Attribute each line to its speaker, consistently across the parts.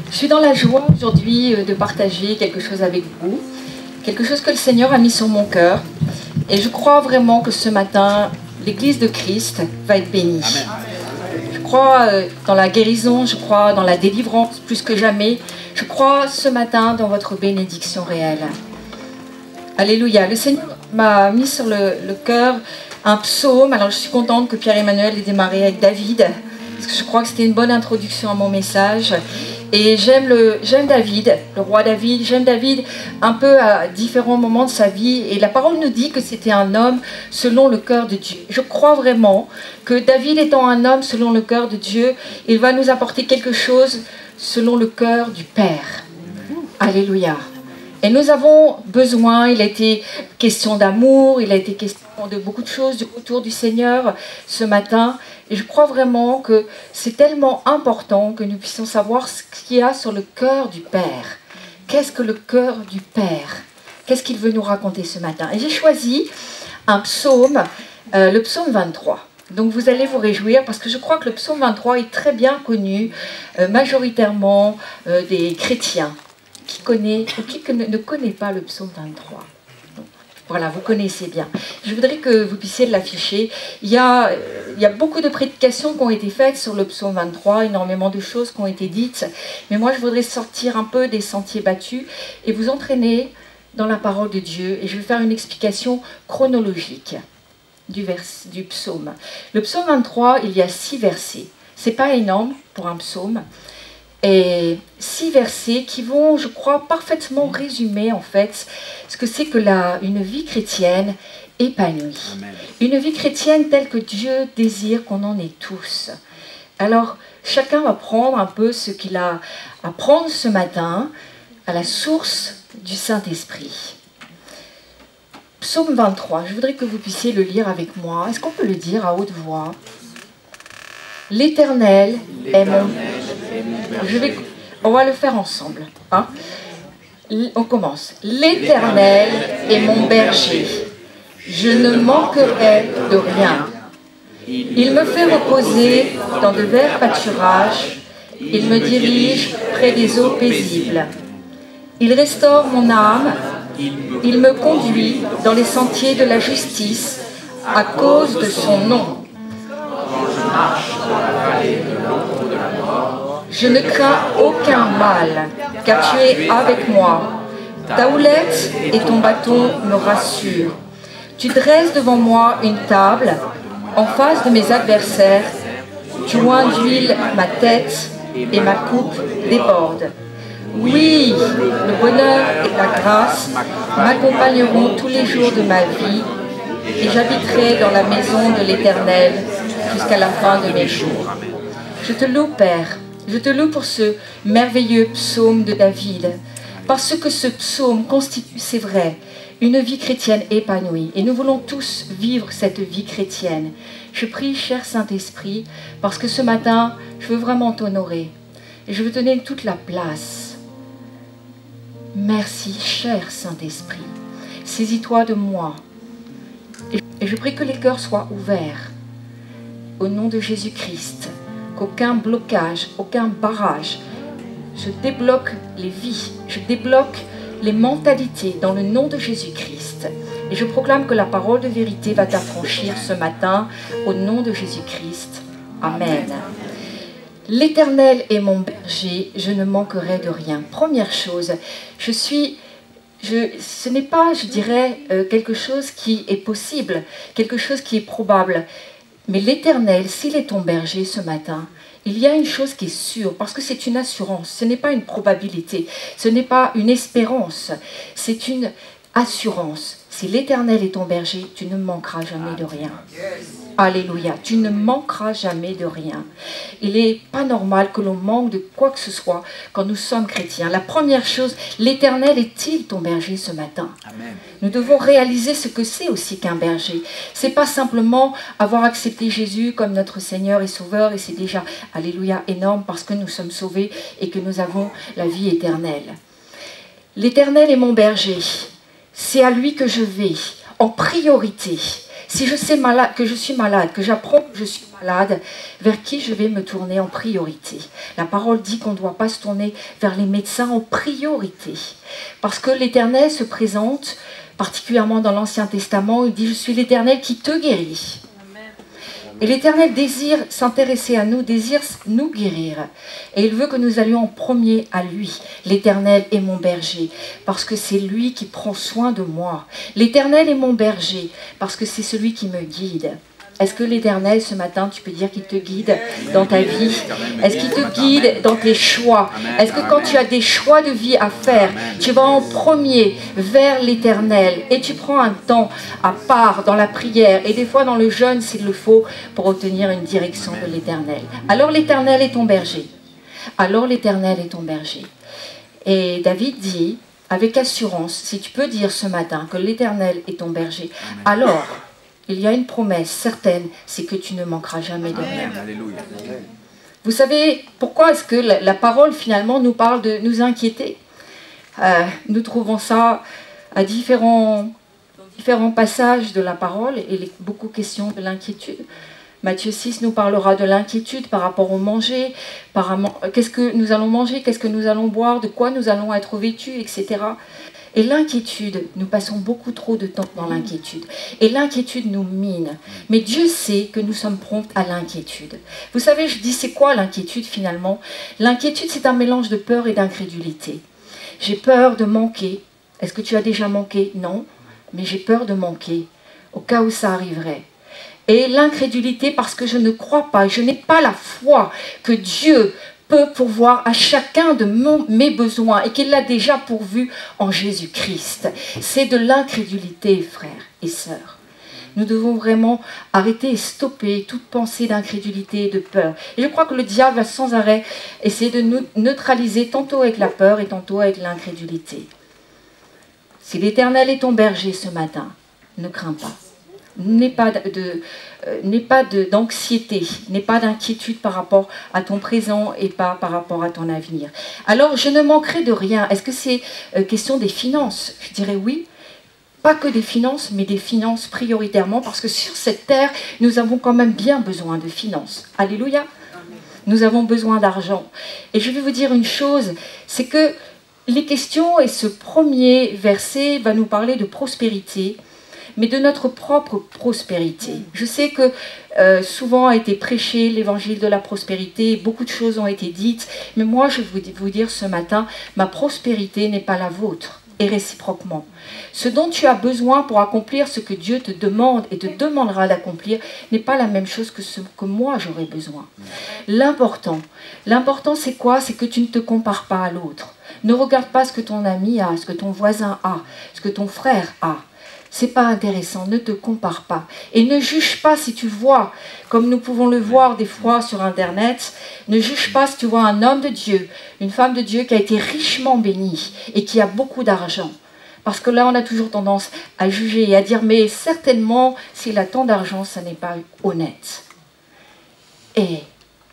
Speaker 1: Je suis dans la joie aujourd'hui de partager quelque chose avec vous, quelque chose que le Seigneur a mis sur mon cœur. Et je crois vraiment que ce matin, l'Église de Christ va être bénie. Je crois dans la guérison, je crois dans la délivrance plus que jamais. Je crois ce matin dans votre bénédiction réelle. Alléluia. Le Seigneur m'a mis sur le cœur un psaume. Alors je suis contente que Pierre-Emmanuel ait démarré avec David, parce que je crois que c'était une bonne introduction à mon message. Et j'aime David, le roi David. J'aime David un peu à différents moments de sa vie. Et la parole nous dit que c'était un homme selon le cœur de Dieu. Je crois vraiment que David étant un homme selon le cœur de Dieu, il va nous apporter quelque chose selon le cœur du Père. Alléluia. Et nous avons besoin, il a été question d'amour, il a été question de beaucoup de choses autour du Seigneur ce matin. Et je crois vraiment que c'est tellement important que nous puissions savoir ce qu'il y a sur le cœur du Père. Qu'est-ce que le cœur du Père? Qu'est-ce qu'il veut nous raconter ce matin? Et j'ai choisi un psaume, le psaume 23. Donc vous allez vous réjouir parce que je crois que le psaume 23 est très bien connu, majoritairement des chrétiens. Qui connaît ou qui ne connaît pas le psaume 23? Voilà, vous connaissez bien. Je voudrais que vous puissiez l'afficher. Il y a beaucoup de prédications qui ont été faites sur le psaume 23, énormément de choses qui ont été dites. Mais moi, je voudrais sortir un peu des sentiers battus et vous entraîner dans la parole de Dieu. Et je vais faire une explication chronologique du psaume. Le psaume 23, il y a 6 versets. C'est pas énorme pour un psaume. Et 6 versets qui vont, je crois, parfaitement résumer en fait ce que c'est que une vie chrétienne épanouie. Amen. Une vie chrétienne telle que Dieu désire qu'on en ait tous. Alors, chacun va prendre un peu ce qu'il a à prendre ce matin à la source du Saint-Esprit. Psaume 23, je voudrais que vous puissiez le lire avec moi. Est-ce qu'on peut le dire à haute voix? L'Éternel est mon... On va le faire ensemble. Hein? On commence. L'Éternel est mon berger. Je ne manquerai de rien. Il me fait reposer dans de verts pâturages. Il me dirige près des eaux paisibles. Il restaure mon âme. Il me conduit dans les sentiers de la justice à cause de son nom. Je ne crains aucun mal, car tu es avec moi. Ta houlette et ton bâton me rassurent. Tu dresses devant moi une table, en face de mes adversaires. Tu oins d'huile ma tête et ma coupe déborde. Oui, le bonheur et la grâce m'accompagneront tous les jours de ma vie, et j'habiterai dans la maison de l'Éternel jusqu'à la fin de mes jours. Je te loue, Père. Je te loue pour ce merveilleux psaume de David, parce que ce psaume constitue, c'est vrai, une vie chrétienne épanouie. Et nous voulons tous vivre cette vie chrétienne. Je prie, cher Saint-Esprit, parce que ce matin, je veux vraiment t'honorer. Et je veux te donner toute la place. Merci, cher Saint-Esprit. Saisis-toi de moi. Et je prie que les cœurs soient ouverts. Au nom de Jésus-Christ. Qu'aucun blocage, aucun barrage. Je débloque les vies, je débloque les mentalités dans le nom de Jésus-Christ. Et je proclame que la parole de vérité va t'affranchir ce matin au nom de Jésus-Christ. Amen. L'Éternel est mon berger, je ne manquerai de rien. Première chose, ce n'est pas, je dirais, quelque chose qui est possible, quelque chose qui est probable. Mais l'Éternel, s'il est ton berger ce matin, il y a une chose qui est sûre, parce que c'est une assurance, ce n'est pas une probabilité, ce n'est pas une espérance, c'est une assurance. Si l'Éternel est ton berger, tu ne manqueras jamais de rien. Alléluia, tu ne manqueras jamais de rien. Il n'est pas normal que l'on manque de quoi que ce soit quand nous sommes chrétiens. La première chose, l'Éternel est-il ton berger ce matin? Amen. Nous devons réaliser ce que c'est aussi qu'un berger. C'est pas simplement avoir accepté Jésus comme notre Seigneur et Sauveur, et c'est déjà, alléluia, énorme parce que nous sommes sauvés et que nous avons la vie éternelle. L'Éternel est mon berger. C'est à lui que je vais, en priorité. Si je sais que je suis malade, que j'apprends je suis malade, vers qui je vais me tourner en priorité? La parole dit qu'on ne doit pas se tourner vers les médecins en priorité. Parce que l'Éternel se présente, particulièrement dans l'Ancien Testament, il dit « Je suis l'Éternel qui te guérit ». Et l'Éternel désire s'intéresser à nous, désire nous guérir. Et il veut que nous allions en premier à lui. L'Éternel est mon berger, parce que c'est lui qui prend soin de moi. L'Éternel est mon berger, parce que c'est celui qui me guide. Est-ce que l'Éternel, ce matin, tu peux dire qu'il te guide dans ta vie? Est-ce qu'il te guide dans tes choix? Est-ce que quand tu as des choix de vie à faire, tu vas en premier vers l'Éternel et tu prends un temps à part dans la prière et des fois dans le jeûne s'il le faut pour obtenir une direction de l'Éternel? Alors l'Éternel est ton berger. Alors l'Éternel est ton berger. Et David dit, avec assurance, si tu peux dire ce matin que l'Éternel est ton berger, alors... il y a une promesse certaine, c'est que tu ne manqueras jamais de rien. Vous savez, pourquoi est-ce que la parole finalement nous parle de nous inquiéter? Nous trouvons ça à différents passages de la parole, et il est beaucoup question de l'inquiétude. Matthieu 6 nous parlera de l'inquiétude par rapport au manger, qu'est-ce que nous allons manger, qu'est-ce que nous allons boire, de quoi nous allons être vêtus, etc. Et l'inquiétude, nous passons beaucoup trop de temps dans l'inquiétude. Et l'inquiétude nous mine. Mais Dieu sait que nous sommes prompts à l'inquiétude. Vous savez, je dis, c'est quoi l'inquiétude finalement? L'inquiétude, c'est un mélange de peur et d'incrédulité. J'ai peur de manquer. Est-ce que tu as déjà manqué? Non. Mais j'ai peur de manquer, au cas où ça arriverait. Et l'incrédulité, parce que je ne crois pas, je n'ai pas la foi que Dieu peut pourvoir à chacun de mes besoins et qu'il l'a déjà pourvu en Jésus-Christ. C'est de l'incrédulité, frères et sœurs. Nous devons vraiment arrêter et stopper toute pensée d'incrédulité et de peur. Et je crois que le diable va sans arrêt essayer de nous neutraliser tantôt avec la peur et tantôt avec l'incrédulité. Si l'Éternel est ton berger ce matin, ne crains pas. N'aie pas d'anxiété, n'aie pas d'inquiétude par rapport à ton présent et pas par rapport à ton avenir. Alors, je ne manquerai de rien. Est-ce que c'est question des finances? Je dirais oui. Pas que des finances, mais des finances prioritairement, parce que sur cette terre, nous avons quand même bien besoin de finances. Alléluia. Nous avons besoin d'argent. Et je vais vous dire une chose, c'est que les questions, et ce premier verset va nous parler de prospérité, mais de notre propre prospérité. Je sais que souvent a été prêché l'évangile de la prospérité, beaucoup de choses ont été dites, mais moi je vais vous dire ce matin, ma prospérité n'est pas la vôtre, et réciproquement. Ce dont tu as besoin pour accomplir ce que Dieu te demande et te demandera d'accomplir n'est pas la même chose que ce que moi j'aurai besoin. L'important c'est quoi? C'est que tu ne te compares pas à l'autre. Ne regarde pas ce que ton ami a, ce que ton voisin a, ce que ton frère a. C'est pas intéressant, ne te compare pas. Et ne juge pas si tu vois, comme nous pouvons le voir des fois sur Internet, ne juge pas si tu vois un homme de Dieu, une femme de Dieu qui a été richement bénie et qui a beaucoup d'argent. Parce que là, on a toujours tendance à juger et à dire, mais certainement, s'il a tant d'argent, ça n'est pas honnête. Et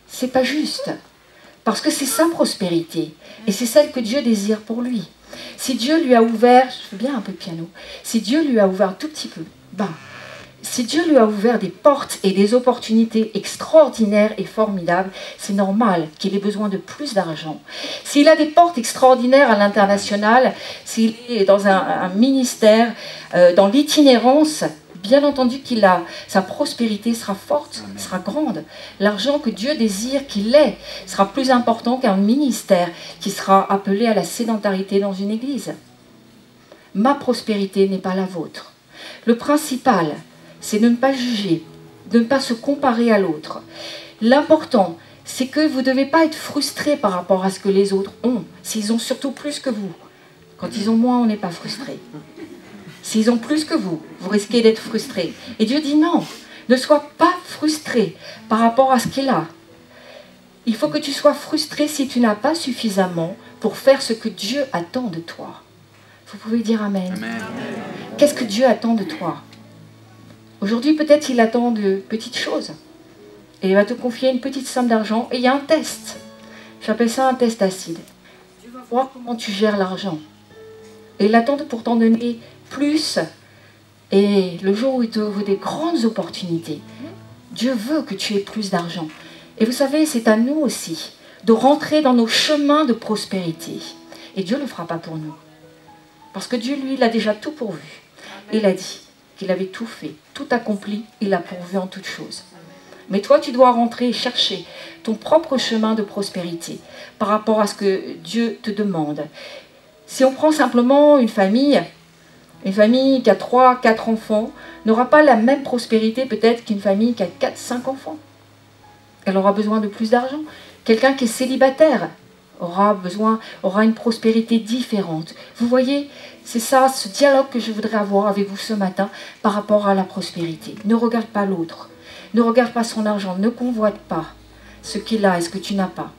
Speaker 1: c'est pas juste. Parce que c'est sa prospérité. Et c'est celle que Dieu désire pour lui. Si Dieu lui a ouvert, je fais bien un peu de piano, si Dieu lui a ouvert un tout petit peu, si Dieu lui a ouvert des portes et des opportunités extraordinaires et formidables, c'est normal qu'il ait besoin de plus d'argent. S'il a des portes extraordinaires à l'international, s'il est dans un ministère, dans l'itinérance, bien entendu sa prospérité sera forte, sera grande. L'argent que Dieu désire qu'il ait sera plus important qu'un ministère qui sera appelé à la sédentarité dans une église. Ma prospérité n'est pas la vôtre. Le principal, c'est de ne pas juger, de ne pas se comparer à l'autre. L'important, c'est que vous ne devez pas être frustré par rapport à ce que les autres ont, s'ils ont surtout plus que vous. Quand ils ont moins, on n'est pas frustré. S'ils ont plus que vous, vous risquez d'être frustré. Et Dieu dit non, ne sois pas frustré par rapport à ce qu'il a. Il faut que tu sois frustré si tu n'as pas suffisamment pour faire ce que Dieu attend de toi. Vous pouvez dire Amen. Amen. Qu'est-ce que Dieu attend de toi? Aujourd'hui, peut-être il attend de petites choses. Et il va te confier une petite somme d'argent et il y a un test. J'appelle ça un test acide. Tu vas voir comment tu gères l'argent. Et il attend pour t'en donner plus. Et le jour où il te ouvre des grandes opportunités, Dieu veut que tu aies plus d'argent. Et vous savez, c'est à nous aussi de rentrer dans nos chemins de prospérité. Et Dieu ne le fera pas pour nous. Parce que Dieu, lui, il a déjà tout pourvu. Il a dit qu'il avait tout fait, tout accompli, il a pourvu en toutes choses. Mais toi, tu dois rentrer et chercher ton propre chemin de prospérité par rapport à ce que Dieu te demande. Si on prend simplement une famille qui a 3, 4 enfants n'aura pas la même prospérité peut-être qu'une famille qui a 4, 5 enfants. Elle aura besoin de plus d'argent. Quelqu'un qui est célibataire aura une prospérité différente. Vous voyez, c'est ça, ce dialogue que je voudrais avoir avec vous ce matin par rapport à la prospérité. Ne regarde pas l'autre. Ne regarde pas son argent. Ne convoite pas ce qu'il a et ce que tu n'as pas.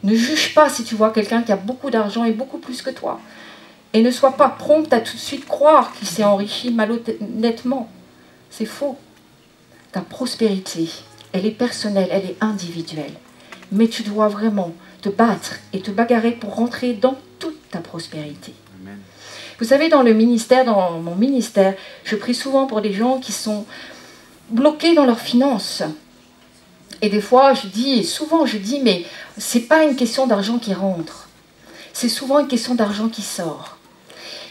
Speaker 1: Ne juge pas si tu vois quelqu'un qui a beaucoup d'argent et beaucoup plus que toi. Et ne sois pas prompt à tout de suite croire qu'il s'est enrichi malhonnêtement. C'est faux. Ta prospérité, elle est personnelle, elle est individuelle. Mais tu dois vraiment te battre et te bagarrer pour rentrer dans toute ta prospérité. Amen. Vous savez, dans mon ministère, je prie souvent pour des gens qui sont bloqués dans leurs finances. Et des fois, souvent je dis, mais c'est pas une question d'argent qui rentre. C'est souvent une question d'argent qui sort.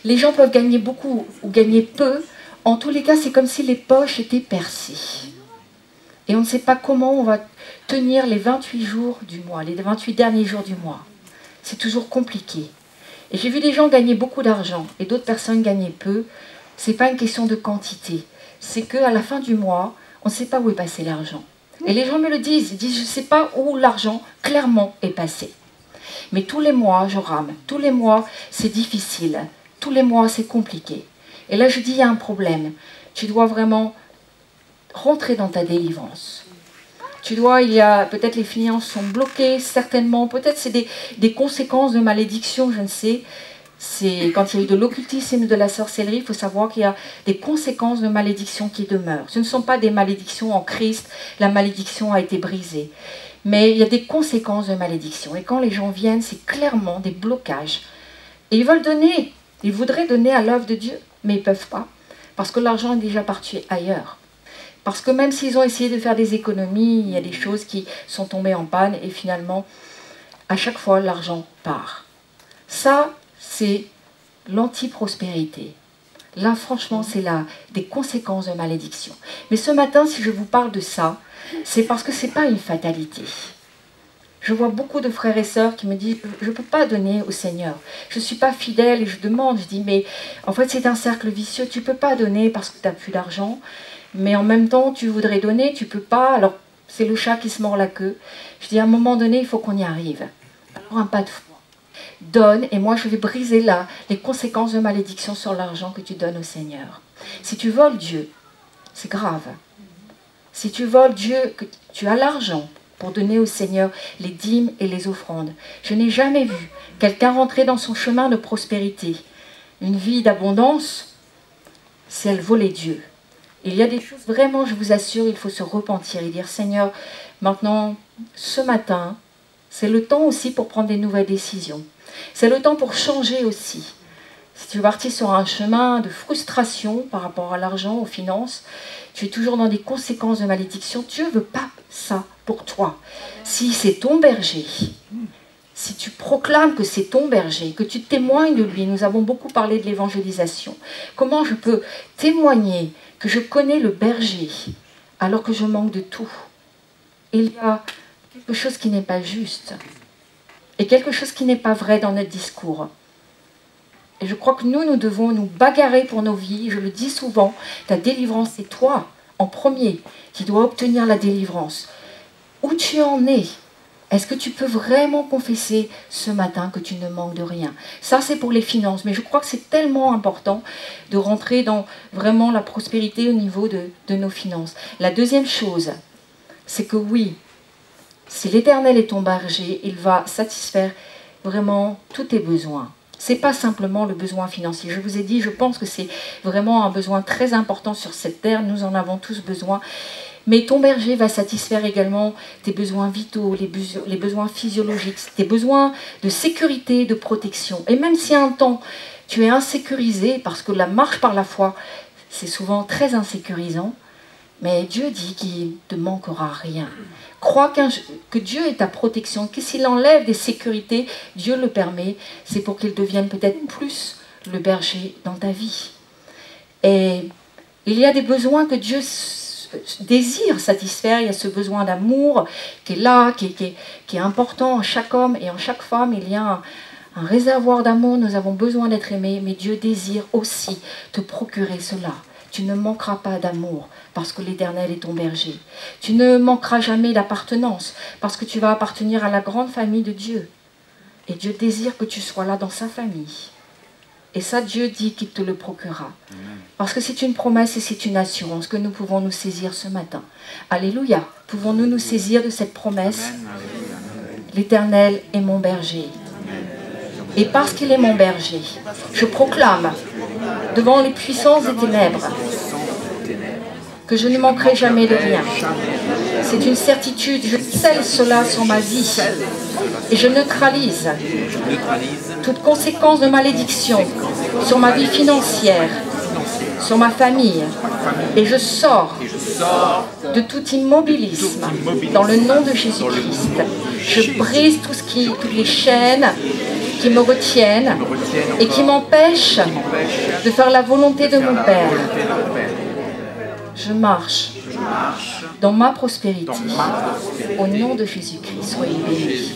Speaker 1: Les gens peuvent gagner beaucoup ou gagner peu. En tous les cas, c'est comme si les poches étaient percées. Et on ne sait pas comment on va tenir les 28 jours du mois, les 28 derniers jours du mois. C'est toujours compliqué. Et j'ai vu des gens gagner beaucoup d'argent et d'autres personnes gagner peu. Ce n'est pas une question de quantité. C'est qu'à la fin du mois, on ne sait pas où est passé l'argent. Et les gens me le disent. Ils disent, je ne sais pas où l'argent clairement est passé. Mais tous les mois, je rame. Tous les mois, c'est difficile. Tous les mois, c'est compliqué. Et là, je dis, il y a un problème. Tu dois vraiment rentrer dans ta délivrance. Peut-être les finances sont bloquées, certainement. Peut-être c'est des conséquences de malédiction, je ne sais. C'est quand il y a eu de l'occultisme et de la sorcellerie, il faut savoir qu'il y a des conséquences de malédiction qui demeurent. Ce ne sont pas des malédictions en Christ, la malédiction a été brisée. Mais il y a des conséquences de malédiction. Et quand les gens viennent, c'est clairement des blocages. Et ils veulent donner, ils voudraient donner à l'œuvre de Dieu, mais ils ne peuvent pas. Parce que l'argent est déjà parti ailleurs. Parce que même s'ils ont essayé de faire des économies, il y a des choses qui sont tombées en panne et finalement, à chaque fois, l'argent part. Ça, c'est l'anti-prospérité. Là, franchement, c'est des conséquences de malédiction. Mais ce matin, si je vous parle de ça, c'est parce que ce n'est pas une fatalité. Je vois beaucoup de frères et sœurs qui me disent « je ne peux pas donner au Seigneur. Je ne suis pas fidèle » et je demande, je dis « mais en fait, c'est un cercle vicieux. Tu ne peux pas donner parce que tu n'as plus d'argent. Mais en même temps, tu voudrais donner, tu ne peux pas. Alors, c'est le chat qui se mord la queue. » Je dis « à un moment donné, il faut qu'on y arrive. » Alors, un pas de foi. Donne, et moi, je vais briser là les conséquences de malédiction sur l'argent que tu donnes au Seigneur. Si tu voles Dieu, c'est grave. Si tu voles Dieu, que tu as l'argent pour donner au Seigneur les dîmes et les offrandes. Je n'ai jamais vu quelqu'un rentrer dans son chemin de prospérité, une vie d'abondance, si elle volait Dieu. Il y a des choses, vraiment, je vous assure, il faut se repentir et dire, Seigneur, maintenant, ce matin, c'est le temps aussi pour prendre des nouvelles décisions. C'est le temps pour changer aussi. Si tu es parti sur un chemin de frustration par rapport à l'argent, aux finances, tu es toujours dans des conséquences de malédiction. Dieu ne veut pas ça pour toi. Si c'est ton berger, si tu proclames que c'est ton berger, que tu témoignes de lui, nous avons beaucoup parlé de l'évangélisation. Comment je peux témoigner que je connais le berger alors que je manque de tout? Il y a quelque chose qui n'est pas juste et quelque chose qui n'est pas vrai dans notre discours. Et je crois que nous devons nous bagarrer pour nos vies. Je le dis souvent, ta délivrance, c'est toi, en premier, qui dois obtenir la délivrance. Où tu en es? Est-ce que tu peux vraiment confesser ce matin que tu ne manques de rien? Ça, c'est pour les finances. Mais je crois que c'est tellement important de rentrer dans vraiment la prospérité au niveau de nos finances. La deuxième chose, c'est que oui, si l'Éternel est ton berger, il va satisfaire vraiment tous tes besoins. Ce n'est pas simplement le besoin financier. Je vous ai dit, je pense que c'est vraiment un besoin très important sur cette terre. Nous en avons tous besoin. Mais ton berger va satisfaire également tes besoins vitaux, les besoins physiologiques, tes besoins de sécurité, de protection. Et même si un temps tu es insécurisé, parce que la marche par la foi, c'est souvent très insécurisant, Mais Dieu dit qu'il ne te manquera rien. Crois que Dieu est ta protection, que s'il enlève des sécurités, Dieu le permet, c'est pour qu'il devienne peut-être plus le berger dans ta vie. Et il y a des besoins que Dieu désire satisfaire. Il y a ce besoin d'amour qui est là, qui est important en chaque homme et en chaque femme. Il y a un réservoir d'amour, nous avons besoin d'être aimés, mais Dieu désire aussi te procurer cela. Tu ne manqueras pas d'amour parce que l'Éternel est ton berger. Tu ne manqueras jamais d'appartenance parce que tu vas appartenir à la grande famille de Dieu. Et Dieu désire que tu sois là dans sa famille. Et ça, Dieu dit qu'il te le procurera. Parce que c'est une promesse et c'est une assurance que nous pouvons nous saisir ce matin. Alléluia. Pouvons-nous nous saisir de cette promesse? L'Éternel est mon berger. Et parce qu'il est mon berger, je proclame devant les puissances des ténèbres que je ne manquerai jamais de rien. C'est une certitude, je scelle cela sur ma vie et je neutralise toute conséquence de malédiction sur ma vie financière, sur ma famille, et je sors de tout immobilisme dans le nom de Jésus-Christ. Je brise toutes les chaînes qui me retiennent et qui m'empêchent de faire la volonté de mon Père. Je marche dans ma prospérité au nom de Jésus-Christ. Soyez bénis.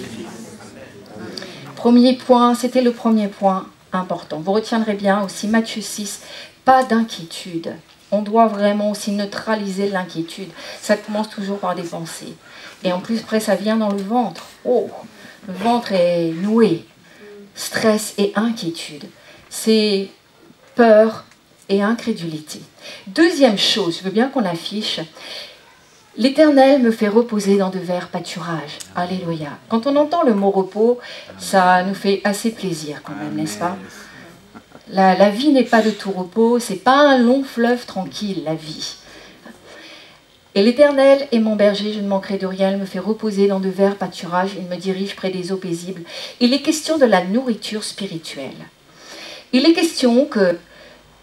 Speaker 1: Premier point, c'était le premier point important. Vous retiendrez bien aussi Matthieu 6, pas d'inquiétude. On doit vraiment aussi neutraliser l'inquiétude. Ça commence toujours par des pensées. Et en plus, après, ça vient dans le ventre. Oh, le ventre est noué. Stress et inquiétude. C'est peur et incrédulité. Deuxième chose, je veux bien qu'on affiche. L'Éternel me fait reposer dans de verts pâturages. Alléluia. Quand on entend le mot repos, ça nous fait assez plaisir quand même, n'est-ce pas? La vie n'est pas de tout repos, c'est pas un long fleuve tranquille, la vie. Et l'Éternel est mon berger, je ne manquerai de rien, il me fait reposer dans de verts pâturages, il me dirige près des eaux paisibles. Il est question de la nourriture spirituelle. Il est question que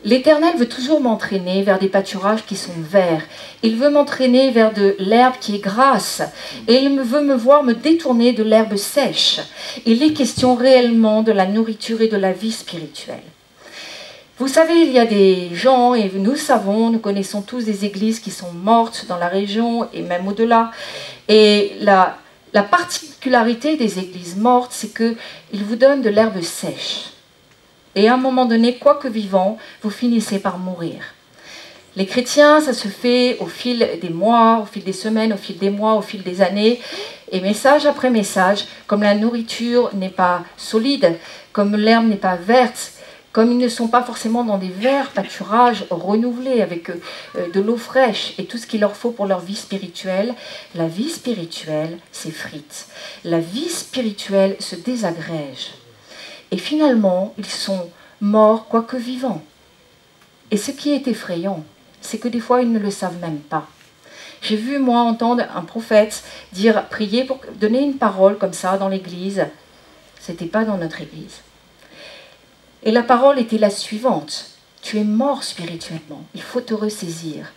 Speaker 1: l'Éternel veut toujours m'entraîner vers des pâturages qui sont verts. Il veut m'entraîner vers de l'herbe qui est grasse. Et il veut me voir me détourner de l'herbe sèche. Il est question réellement de la nourriture et de la vie spirituelle. Vous savez, il y a des gens, et nous savons, nous connaissons tous des églises qui sont mortes dans la région et même au-delà. Et la particularité des églises mortes, c'est qu'ils vous donnent de l'herbe sèche. Et à un moment donné, quoique vivant, vous finissez par mourir. Les chrétiens, ça se fait au fil des mois, au fil des semaines, au fil des mois, au fil des années. Et message après message, comme la nourriture n'est pas solide, comme l'herbe n'est pas verte, comme ils ne sont pas forcément dans des verts pâturages renouvelés avec de l'eau fraîche et tout ce qu'il leur faut pour leur vie spirituelle, la vie spirituelle s'effrite. La vie spirituelle se désagrège. Et finalement, ils sont morts quoique vivants. Et ce qui est effrayant, c'est que des fois, ils ne le savent même pas. J'ai vu, moi, entendre un prophète prier pour donner une parole comme ça dans l'église. Ce n'était pas dans notre église. Et la parole était la suivante. Tu es mort spirituellement. Il faut te ressaisir.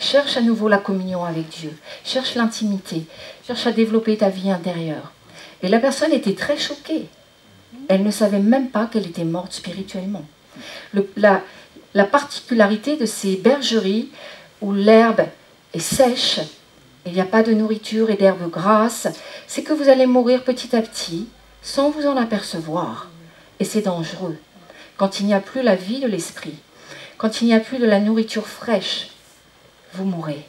Speaker 1: Cherche à nouveau la communion avec Dieu. Cherche l'intimité. Cherche à développer ta vie intérieure. Et la personne était très choquée. Elle ne savait même pas qu'elle était morte spirituellement. La particularité de ces bergeries où l'herbe est sèche, il n'y a pas de nourriture et d'herbe grasse, c'est que vous allez mourir petit à petit sans vous en apercevoir. Et c'est dangereux. Quand il n'y a plus la vie de l'esprit, quand il n'y a plus de la nourriture fraîche, vous mourrez.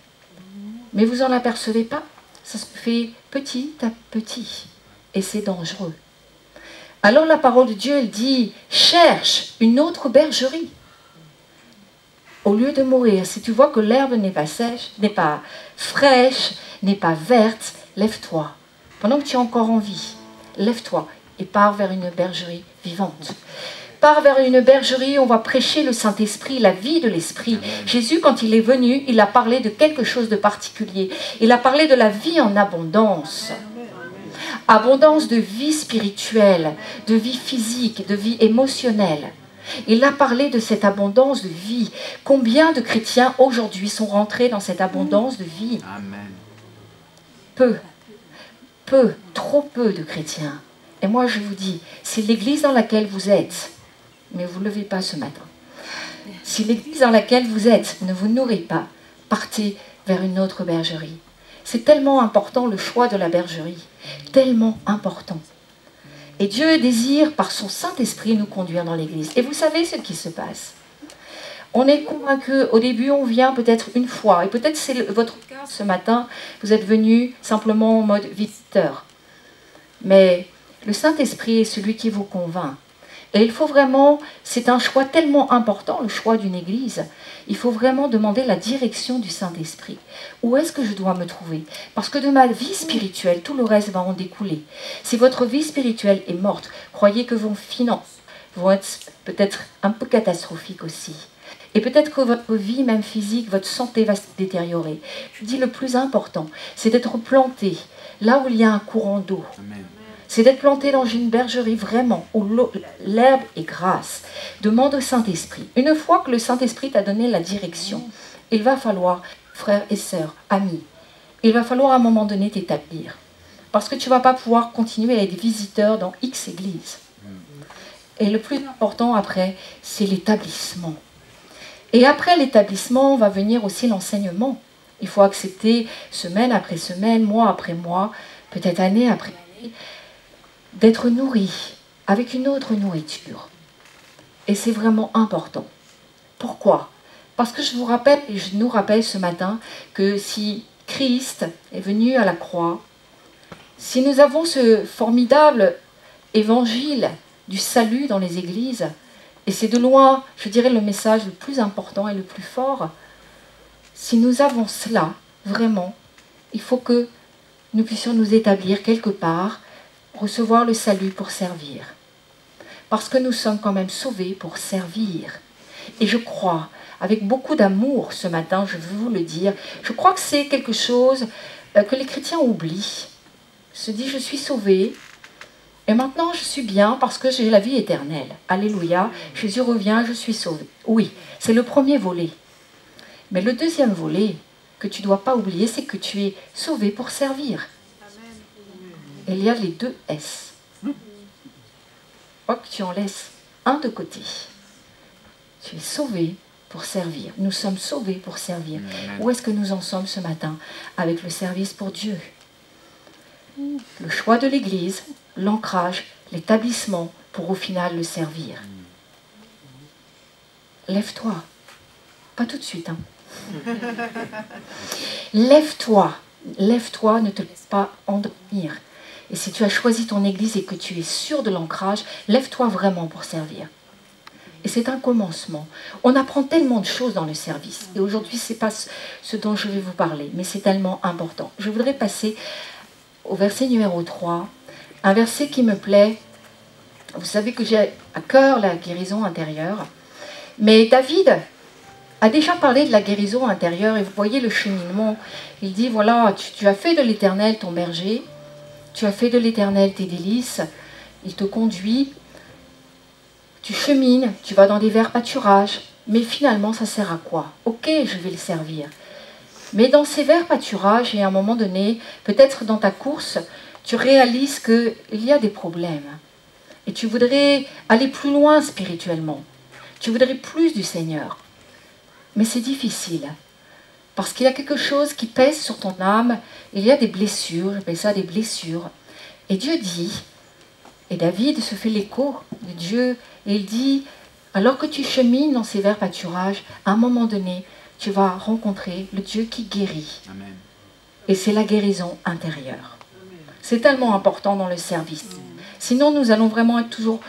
Speaker 1: Mais vous n'en apercevez pas. Ça se fait petit à petit. Et c'est dangereux. Alors la parole de Dieu, elle dit, cherche une autre bergerie. Au lieu de mourir, si tu vois que l'herbe n'est pas sèche, n'est pas fraîche, n'est pas verte, lève-toi. Pendant que tu as encore envie, lève-toi et pars vers une bergerie vivante. Pars vers une bergerie où on va prêcher le Saint-Esprit, la vie de l'Esprit. Jésus, quand il est venu, il a parlé de quelque chose de particulier. Il a parlé de la vie en abondance. Abondance de vie spirituelle, de vie physique, de vie émotionnelle. Il a parlé de cette abondance de vie. Combien de chrétiens aujourd'hui sont rentrés dans cette abondance de vie?
Speaker 2: Amen.
Speaker 1: Trop peu de chrétiens. Et moi je vous dis, si l'église dans laquelle vous êtes, mais vous ne le levez pas ce matin, si l'église dans laquelle vous êtes ne vous nourrit pas, partez vers une autre bergerie. C'est tellement important le choix de la bergerie, tellement important. Et Dieu désire par son Saint-Esprit nous conduire dans l'église. Et vous savez ce qui se passe. On est convaincu, au début on vient peut-être une fois, et peut-être c'est votre cas ce matin, vous êtes venu simplement en mode visiteur. Mais le Saint-Esprit est celui qui vous convainc. Et il faut vraiment, c'est un choix tellement important, le choix d'une église. Il faut vraiment demander la direction du Saint-Esprit. Où est-ce que je dois me trouver? Parce que de ma vie spirituelle, tout le reste va en découler. Si votre vie spirituelle est morte, croyez que vos finances vont être peut-être un peu catastrophiques aussi. Et peut-être que votre vie, même physique, votre santé va se détériorer. Je dis le plus important, c'est d'être planté là où il y a un courant d'eau. C'est d'être planté dans une bergerie vraiment, où l'herbe est grasse. Demande au Saint-Esprit. Une fois que le Saint-Esprit t'a donné la direction, il va falloir, frères et sœurs, amis, il va falloir à un moment donné t'établir. Parce que tu ne vas pas pouvoir continuer à être visiteur dans X églises. Et le plus important après, c'est l'établissement. Et après l'établissement, va venir aussi l'enseignement. Il faut accepter semaine après semaine, mois après mois, peut-être année après année, d'être nourri avec une autre nourriture. Et c'est vraiment important. Pourquoi? Parce que je vous rappelle, et je nous rappelle ce matin, que si Christ est venu à la croix, si nous avons ce formidable évangile du salut dans les églises, et c'est de loin, je dirais, le message le plus important et le plus fort, si nous avons cela, vraiment, il faut que nous puissions nous établir quelque part, recevoir le salut pour servir. Parce que nous sommes quand même sauvés pour servir. Et je crois, avec beaucoup d'amour ce matin, je veux vous le dire, je crois que c'est quelque chose que les chrétiens oublient. Se dit, je suis sauvé, et maintenant je suis bien parce que j'ai la vie éternelle. Alléluia, Jésus revient, je suis sauvé. Oui, c'est le premier volet. Mais le deuxième volet que tu ne dois pas oublier, c'est que tu es sauvé pour servir. Il y a les deux S. Quoi que tu en laisses un de côté. Tu es sauvé pour servir. Nous sommes sauvés pour servir. Où est-ce que nous en sommes ce matin avec le service pour Dieu? Le choix de l'Église, l'ancrage, l'établissement pour au final le servir. Lève-toi. Pas tout de suite. Hein. Lève-toi. Lève-toi, ne te laisse pas endormir. Et si tu as choisi ton église et que tu es sûr de l'ancrage, lève-toi vraiment pour servir. Et c'est un commencement. On apprend tellement de choses dans le service. Et aujourd'hui, ce n'est pas ce dont je vais vous parler, mais c'est tellement important. Je voudrais passer au verset numéro 3, un verset qui me plaît. Vous savez que j'ai à cœur la guérison intérieure. Mais David a déjà parlé de la guérison intérieure et vous voyez le cheminement. Il dit, voilà, tu as fait de l'Éternel ton berger, tu as fait de l'Éternel tes délices, il te conduit, tu chemines, tu vas dans des verts pâturages, mais finalement ça sert à quoi? Ok, je vais le servir. Mais dans ces verts pâturages, et à un moment donné, peut-être dans ta course, tu réalises qu'il y a des problèmes. Et tu voudrais aller plus loin spirituellement. Tu voudrais plus du Seigneur. Mais c'est difficile. Parce qu'il y a quelque chose qui pèse sur ton âme. Il y a des blessures, j'appelle ça des blessures. Et Dieu dit, et David se fait l'écho de Dieu, et il dit, alors que tu chemines dans ces verts pâturages, à un moment donné, tu vas rencontrer le Dieu qui guérit. Amen. Et c'est la guérison intérieure. C'est tellement important dans le service. Sinon, nous allons vraiment être toujours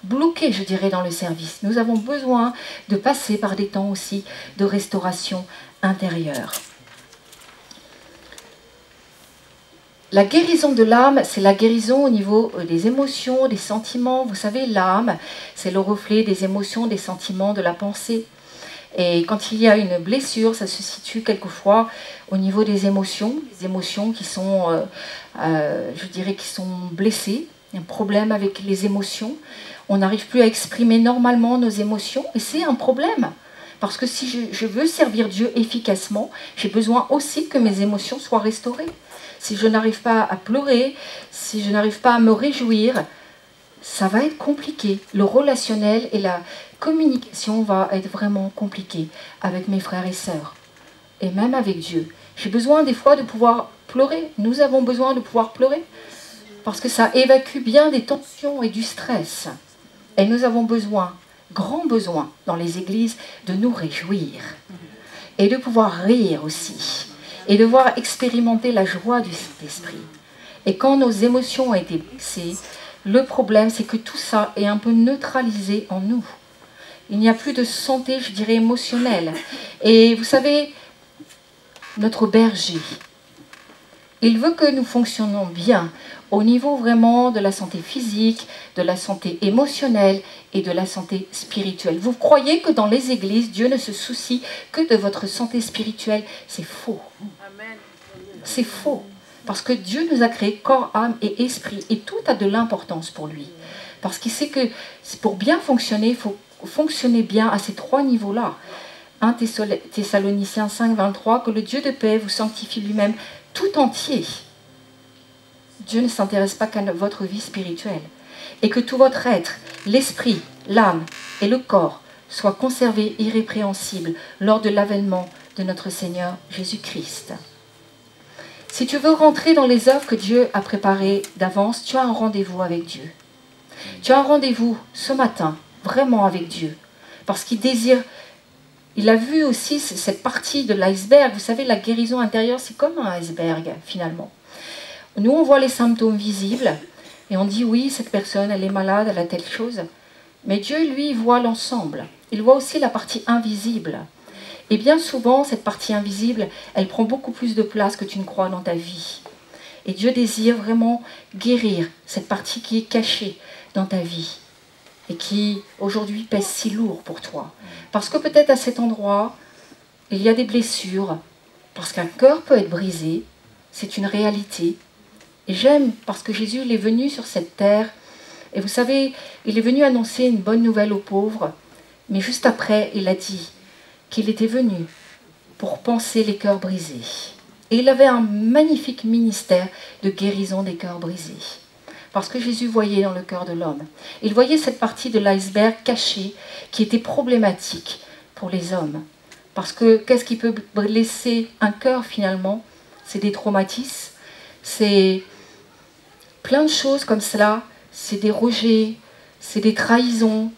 Speaker 1: bloqués, je dirais, dans le service. Nous avons besoin de passer par des temps aussi de restauration intérieure. La guérison de l'âme, c'est la guérison au niveau des émotions, des sentiments. Vous savez, l'âme, c'est le reflet des émotions, des sentiments, de la pensée. Et quand il y a une blessure, ça se situe quelquefois au niveau des émotions qui sont, je dirais, qui sont blessées. Il y a un problème avec les émotions. On n'arrive plus à exprimer normalement nos émotions et c'est un problème. Parce que si je veux servir Dieu efficacement, j'ai besoin aussi que mes émotions soient restaurées. Si je n'arrive pas à pleurer, si je n'arrive pas à me réjouir, ça va être compliqué. Le relationnel et la communication va être vraiment compliqué avec mes frères et sœurs. Et même avec Dieu. J'ai besoin des fois de pouvoir pleurer. Nous avons besoin de pouvoir pleurer. Parce que ça évacue bien des tensions et du stress. Et nous avons besoin, grand besoin dans les églises, de nous réjouir. Et de pouvoir rire aussi. Et de pouvoir expérimenter la joie du Saint-Esprit. Et quand nos émotions ont été blessées, le problème c'est que tout ça est un peu neutralisé en nous. Il n'y a plus de santé, je dirais, émotionnelle. Et vous savez, notre berger, il veut que nous fonctionnons bien au niveau vraiment de la santé physique, de la santé émotionnelle et de la santé spirituelle. Vous croyez que dans les églises, Dieu ne se soucie que de votre santé spirituelle? C'est faux. C'est faux. Parce que Dieu nous a créés corps, âme et esprit. Et tout a de l'importance pour lui. Parce qu'il sait que pour bien fonctionner, il faut fonctionner bien à ces trois niveaux-là. 1 Thessaloniciens 5, 23, que le Dieu de paix vous sanctifie lui-même tout entier. Dieu ne s'intéresse pas qu'à votre vie spirituelle. Et que tout votre être, l'esprit, l'âme et le corps soient conservés irrépréhensibles lors de l'avènement de notre Seigneur Jésus-Christ. Si tu veux rentrer dans les œuvres que Dieu a préparées d'avance, tu as un rendez-vous avec Dieu. Tu as un rendez-vous ce matin, vraiment avec Dieu. Parce qu'il désire, il a vu aussi cette partie de l'iceberg. Vous savez, la guérison intérieure, c'est comme un iceberg, finalement. Nous, on voit les symptômes visibles et on dit, oui, cette personne, elle est malade, elle a telle chose. Mais Dieu, lui, voit l'ensemble. Il voit aussi la partie invisible. Et bien souvent, cette partie invisible, elle prend beaucoup plus de place que tu ne crois dans ta vie. Et Dieu désire vraiment guérir cette partie qui est cachée dans ta vie et qui, aujourd'hui, pèse si lourd pour toi. Parce que peut-être à cet endroit, il y a des blessures, parce qu'un cœur peut être brisé, c'est une réalité. Et j'aime parce que Jésus, il est venu sur cette terre, et vous savez, il est venu annoncer une bonne nouvelle aux pauvres, mais juste après, il a dit qu'il était venu pour panser les cœurs brisés. Et il avait un magnifique ministère de guérison des cœurs brisés. Parce que Jésus voyait dans le cœur de l'homme. Il voyait cette partie de l'iceberg cachée qui était problématique pour les hommes. Parce que qu'est-ce qui peut blesser un cœur finalement? C'est des traumatismes, c'est plein de choses comme cela, c'est des rejets, c'est des trahisons,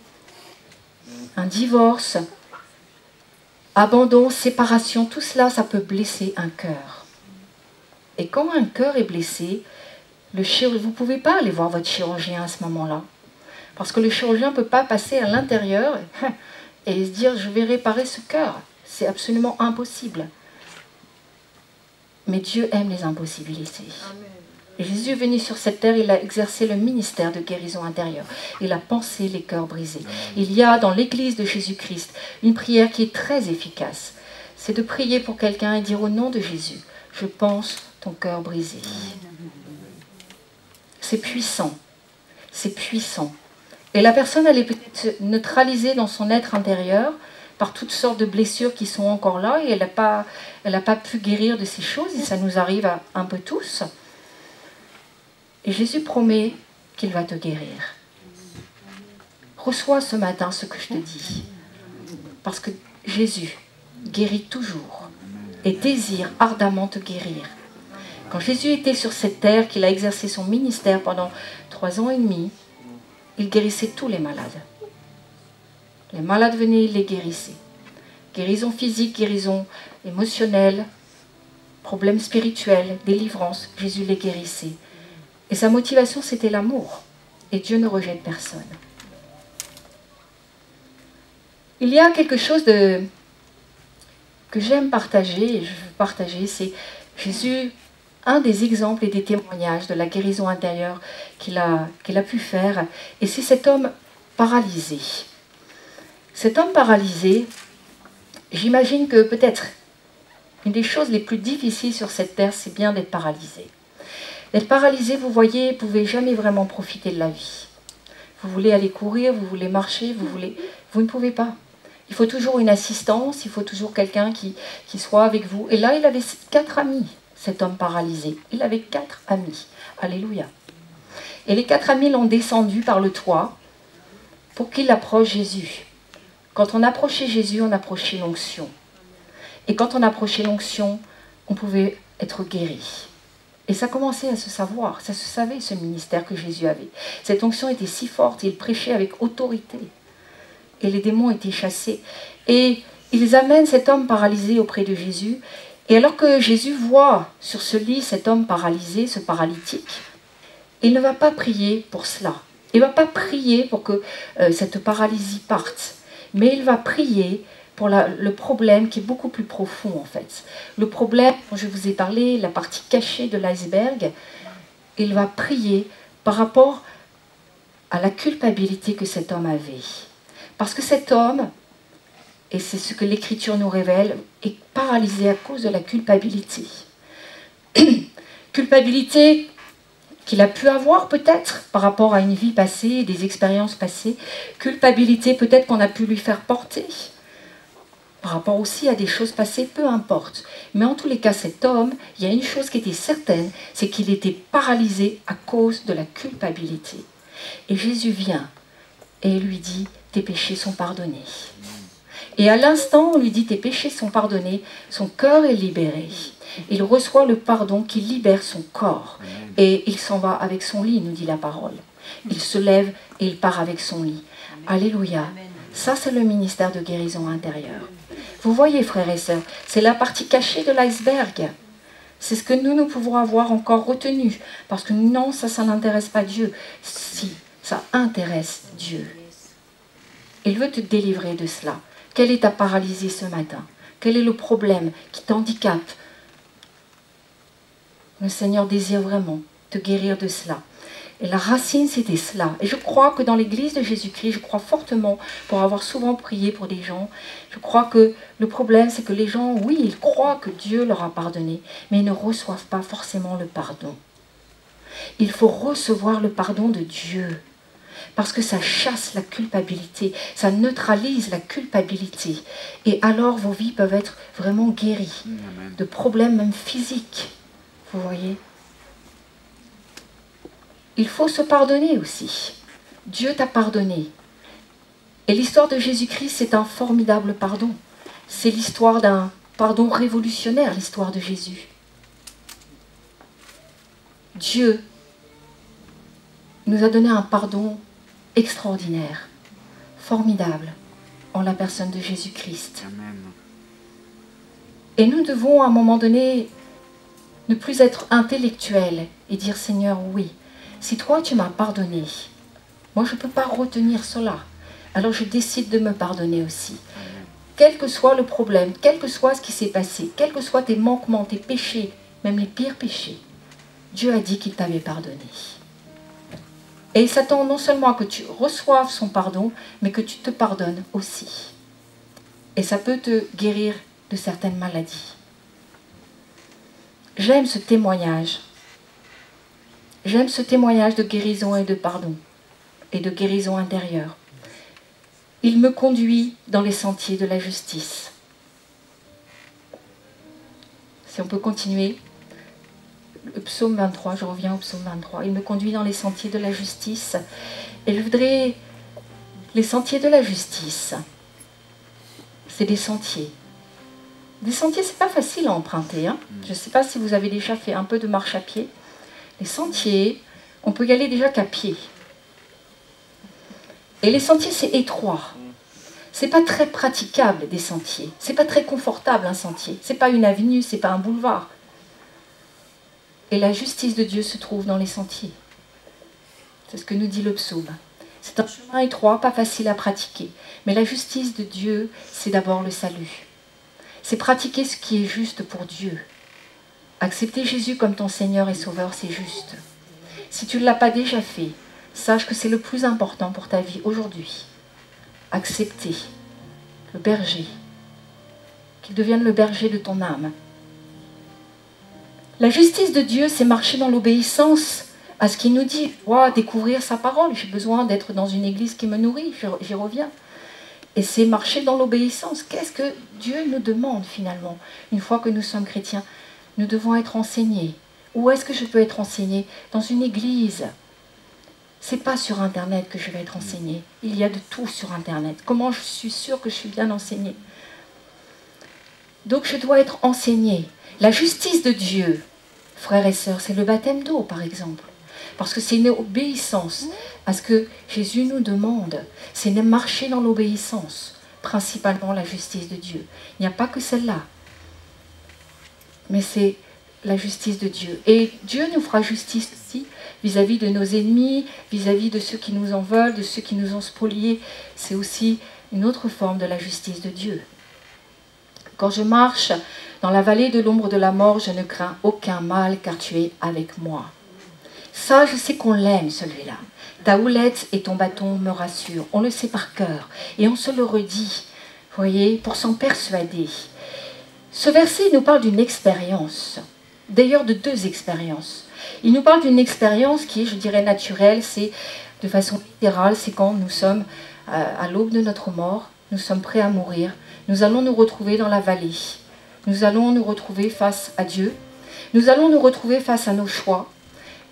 Speaker 1: un divorce, abandon, séparation, tout cela, ça peut blesser un cœur. Et quand un cœur est blessé, vous ne pouvez pas aller voir votre chirurgien à ce moment-là. Parce que le chirurgien ne peut pas passer à l'intérieur et se dire « je vais réparer ce cœur ». C'est absolument impossible. Mais Dieu aime les impossibilités. Et Jésus est venu sur cette terre, il a exercé le ministère de guérison intérieure. Il a pansé les cœurs brisés. Il y a dans l'église de Jésus-Christ une prière qui est très efficace. C'est de prier pour quelqu'un et dire au nom de Jésus, je pense ton cœur brisé. C'est puissant. C'est puissant. Et la personne, elle est peut-être neutralisée dans son être intérieur par toutes sortes de blessures qui sont encore là et elle n'a pas pu guérir de ces choses et ça nous arrive à un peu tous. Et Jésus promet qu'il va te guérir. Reçois ce matin ce que je te dis. Parce que Jésus guérit toujours et désire ardemment te guérir. Quand Jésus était sur cette terre, qu'il a exercé son ministère pendant 3 ans et demi, il guérissait tous les malades. Les malades venaient, il les guérissait. Guérison physique, guérison émotionnelle, problèmes spirituels, délivrance, Jésus les guérissait. Et sa motivation, c'était l'amour. Et Dieu ne rejette personne. Il y a quelque chose que j'aime partager, et je veux partager, c'est Jésus, un des exemples et des témoignages de la guérison intérieure qu'il a pu faire. Et c'est cet homme paralysé. Cet homme paralysé, j'imagine que peut-être une des choses les plus difficiles sur cette terre, c'est bien d'être paralysé. Être paralysé, vous voyez, vous ne pouvez jamais vraiment profiter de la vie. Vous voulez aller courir, vous voulez marcher, vous ne pouvez pas. Il faut toujours une assistance, il faut toujours quelqu'un qui soit avec vous. Et là, il avait 4 amis, cet homme paralysé. Il avait 4 amis. Alléluia. Et les 4 amis l'ont descendu par le toit pour qu'il approche Jésus. Quand on approchait Jésus, on approchait l'onction. Et quand on approchait l'onction, on pouvait être guéri. Et ça commençait à se savoir, ça se savait ce ministère que Jésus avait. Cette onction était si forte, il prêchait avec autorité. Et les démons étaient chassés. Et ils amènent cet homme paralysé auprès de Jésus. Et alors que Jésus voit sur ce lit cet homme paralysé, ce paralytique, il ne va pas prier pour cela. Il ne va pas prier pour que cette paralysie parte. Mais il va prier pour le problème qui est beaucoup plus profond en fait. Le problème dont je vous ai parlé, la partie cachée de l'iceberg, il va prier par rapport à la culpabilité que cet homme avait. Parce que cet homme, et c'est ce que l'Écriture nous révèle, est paralysé à cause de la culpabilité. Culpabilité qu'il a pu avoir peut-être par rapport à une vie passée, des expériences passées. Culpabilité peut-être qu'on a pu lui faire porter par rapport aussi à des choses passées, peu importe. Mais en tous les cas, cet homme, il y a une chose qui était certaine, c'est qu'il était paralysé à cause de la culpabilité. Et Jésus vient et lui dit, tes péchés sont pardonnés. Et à l'instant, on lui dit, tes péchés sont pardonnés, son cœur est libéré. Il reçoit le pardon qui libère son corps. Et il s'en va avec son lit, nous dit la parole. Il se lève et il part avec son lit. Alléluia. Ça, c'est le ministère de guérison intérieure. Vous voyez, frères et sœurs, c'est la partie cachée de l'iceberg. C'est ce que nous pouvons avoir encore retenu. Parce que non, ça n'intéresse pas Dieu. Si, ça intéresse Dieu. Il veut te délivrer de cela. Quelle est ta paralysie ce matin? Quel est le problème qui t'handicape? Le Seigneur désire vraiment te guérir de cela. Et la racine, c'était cela. Et je crois que dans l'église de Jésus-Christ, je crois fortement, pour avoir souvent prié pour des gens, je crois que le problème, c'est que les gens, oui, ils croient que Dieu leur a pardonné, mais ils ne reçoivent pas forcément le pardon. Il faut recevoir le pardon de Dieu, parce que ça chasse la culpabilité, ça neutralise la culpabilité. Et alors, vos vies peuvent être vraiment guéries de problèmes même physiques. Vous voyez ? Il faut se pardonner aussi. Dieu t'a pardonné. Et l'histoire de Jésus-Christ, c'est un formidable pardon. C'est l'histoire d'un pardon révolutionnaire, l'histoire de Jésus. Dieu nous a donné un pardon extraordinaire, formidable, en la personne de Jésus-Christ. Et nous devons, à un moment donné, ne plus être intellectuels et dire, Seigneur, oui, si toi tu m'as pardonné, moi je ne peux pas retenir cela. Alors je décide de me pardonner aussi. Quel que soit le problème, quel que soit ce qui s'est passé, quels que soient tes manquements, tes péchés, même les pires péchés, Dieu a dit qu'il t'avait pardonné. Et il s'attend non seulement à que tu reçoives son pardon, mais que tu te pardonnes aussi. Et ça peut te guérir de certaines maladies. J'aime ce témoignage. J'aime ce témoignage de guérison et de pardon, et de guérison intérieure. Il me conduit dans les sentiers de la justice. Si on peut continuer, le psaume 23, je reviens au psaume 23. Il me conduit dans les sentiers de la justice. Et je voudrais... Les sentiers de la justice, c'est des sentiers. Des sentiers, c'est pas facile à emprunter. Hein. Je ne sais pas si vous avez déjà fait un peu de marche à pied. Les sentiers, on peut y aller déjà qu'à pied. Et les sentiers, c'est étroit. C'est pas très praticable, des sentiers. C'est pas très confortable, un sentier. C'est pas une avenue, c'est pas un boulevard. Et la justice de Dieu se trouve dans les sentiers. C'est ce que nous dit le psaume. C'est un chemin étroit, pas facile à pratiquer. Mais la justice de Dieu, c'est d'abord le salut. C'est pratiquer ce qui est juste pour Dieu. Accepter Jésus comme ton Seigneur et Sauveur, c'est juste. Si tu ne l'as pas déjà fait, sache que c'est le plus important pour ta vie aujourd'hui. Accepter le berger, qu'il devienne le berger de ton âme. La justice de Dieu, c'est marcher dans l'obéissance à ce qu'il nous dit. Découvrir sa parole. J'ai besoin d'être dans une église qui me nourrit. J'y reviens. Et c'est marcher dans l'obéissance. Qu'est-ce que Dieu nous demande finalement? Une fois que nous sommes chrétiens, nous devons être enseignés. Où est-ce que je peux être enseigné? Dans une église. C'est pas sur Internet que je vais être enseigné. Il y a de tout sur Internet. Comment je suis sûre que je suis bien enseignée? Donc je dois être enseigné. La justice de Dieu, frères et sœurs, c'est le baptême d'eau par exemple. Parce que c'est une obéissance à ce que Jésus nous demande. C'est de marcher dans l'obéissance, principalement la justice de Dieu. Il n'y a pas que celle-là. Mais c'est la justice de Dieu. Et Dieu nous fera justice aussi vis-à-vis de nos ennemis, vis-à-vis de ceux qui nous en veulent, de ceux qui nous ont spoliés. C'est aussi une autre forme de la justice de Dieu. Quand je marche dans la vallée de l'ombre de la mort, je ne crains aucun mal, car tu es avec moi. Ça, je sais qu'on l'aime, celui-là. Ta houlette et ton bâton me rassurent. On le sait par cœur. Et on se le redit, voyez, pour s'en persuader. Ce verset nous parle d'une expérience. D'ailleurs, de deux expériences. Il nous parle d'une expérience qui est, je dirais, naturelle. C'est, de façon littérale, c'est quand nous sommes à l'aube de notre mort. Nous sommes prêts à mourir. Nous allons nous retrouver dans la vallée. Nous allons nous retrouver face à Dieu. Nous allons nous retrouver face à nos choix.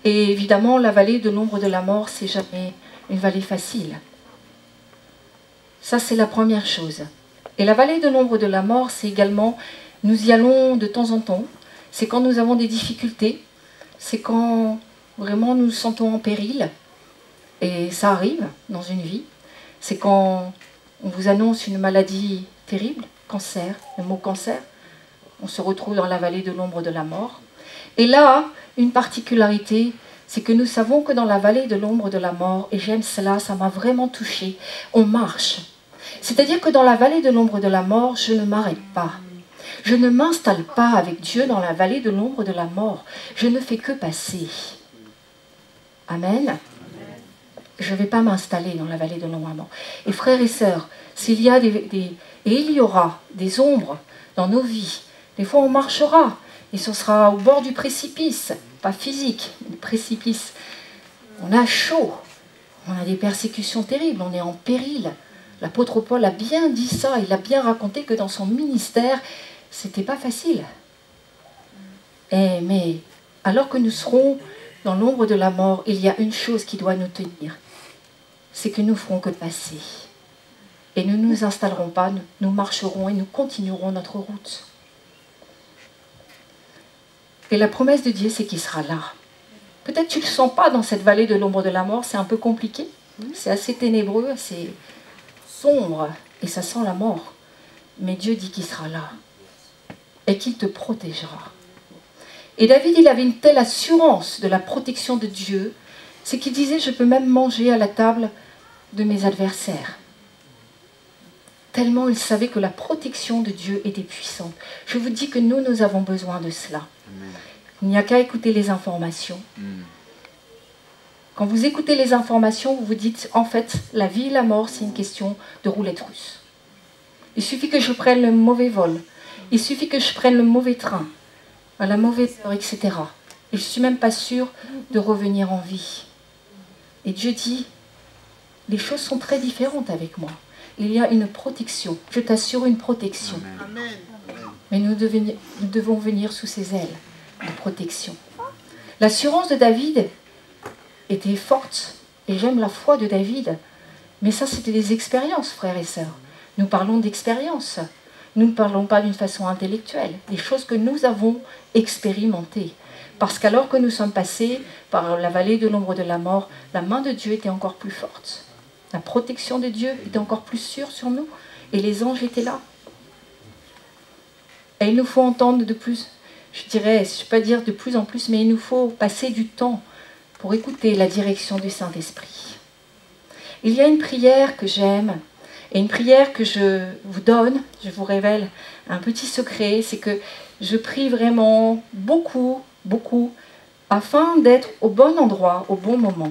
Speaker 1: Et évidemment, la vallée de l'ombre de la mort, c'est jamais une vallée facile. Ça, c'est la première chose. Et la vallée de l'ombre de la mort, c'est également, nous y allons de temps en temps. C'est quand nous avons des difficultés. C'est quand vraiment nous nous sentons en péril. Et ça arrive dans une vie. C'est quand on vous annonce une maladie terrible, cancer, le mot cancer. On se retrouve dans la vallée de l'ombre de la mort. Et là, une particularité, c'est que nous savons que dans la vallée de l'ombre de la mort, et j'aime cela, ça m'a vraiment touchée, on marche. C'est-à-dire que dans la vallée de l'ombre de la mort, je ne m'arrête pas. Je ne m'installe pas avec Dieu dans la vallée de l'ombre de la mort. Je ne fais que passer. Amen. Je ne vais pas m'installer dans la vallée de l'ombre de la mort. Et frères et sœurs, s'il y a et il y aura des ombres dans nos vies, des fois on marchera, et ce sera au bord du précipice, pas physique, mais précipice. On a chaud, on a des persécutions terribles, on est en péril. L'apôtre Paul a bien dit ça, il a bien raconté que dans son ministère, c'était pas facile. Mais alors que nous serons dans l'ombre de la mort, il y a une chose qui doit nous tenir, c'est que nous ferons que passer. Et nous ne nous installerons pas, nous marcherons et nous continuerons notre route. Et la promesse de Dieu, c'est qu'il sera là. Peut-être que tu ne le sens pas dans cette vallée de l'ombre de la mort, c'est un peu compliqué, c'est assez ténébreux, assez sombre, et ça sent la mort. Mais Dieu dit qu'il sera là, et qu'il te protégera. Et David, il avait une telle assurance de la protection de Dieu, c'est qu'il disait, je peux même manger à la table de mes adversaires. Tellement il savait que la protection de Dieu était puissante. Je vous dis que nous avons besoin de cela. Amen. Il n'y a qu'à écouter les informations. Quand vous écoutez les informations, vous vous dites, en fait, la vie et la mort, c'est une question de roulette russe. Il suffit que je prenne le mauvais vol. Il suffit que je prenne le mauvais train, à la mauvaise heure, etc. Et je ne suis même pas sûre de revenir en vie. Et Dieu dit, les choses sont très différentes avec moi. Il y a une protection. Je t'assure une protection. Amen. Mais nous devons venir sous ses ailes de protection. L'assurance de David était forte. Et j'aime la foi de David. Mais ça, c'était des expériences, frères et sœurs. Nous parlons d'expériences. Nous ne parlons pas d'une façon intellectuelle. Des choses que nous avons expérimentées. Parce qu'alors que nous sommes passés par la vallée de l'ombre de la mort, la main de Dieu était encore plus forte. La protection de Dieu était encore plus sûre sur nous. Et les anges étaient là. Et il nous faut entendre de plus, je dirais, je ne peux pas dire de plus en plus, mais il nous faut passer du temps pour écouter la direction du Saint-Esprit. Il y a une prière que j'aime, et une prière que je vous donne, je vous révèle un petit secret, c'est que je prie vraiment beaucoup, beaucoup, afin d'être au bon endroit, au bon moment.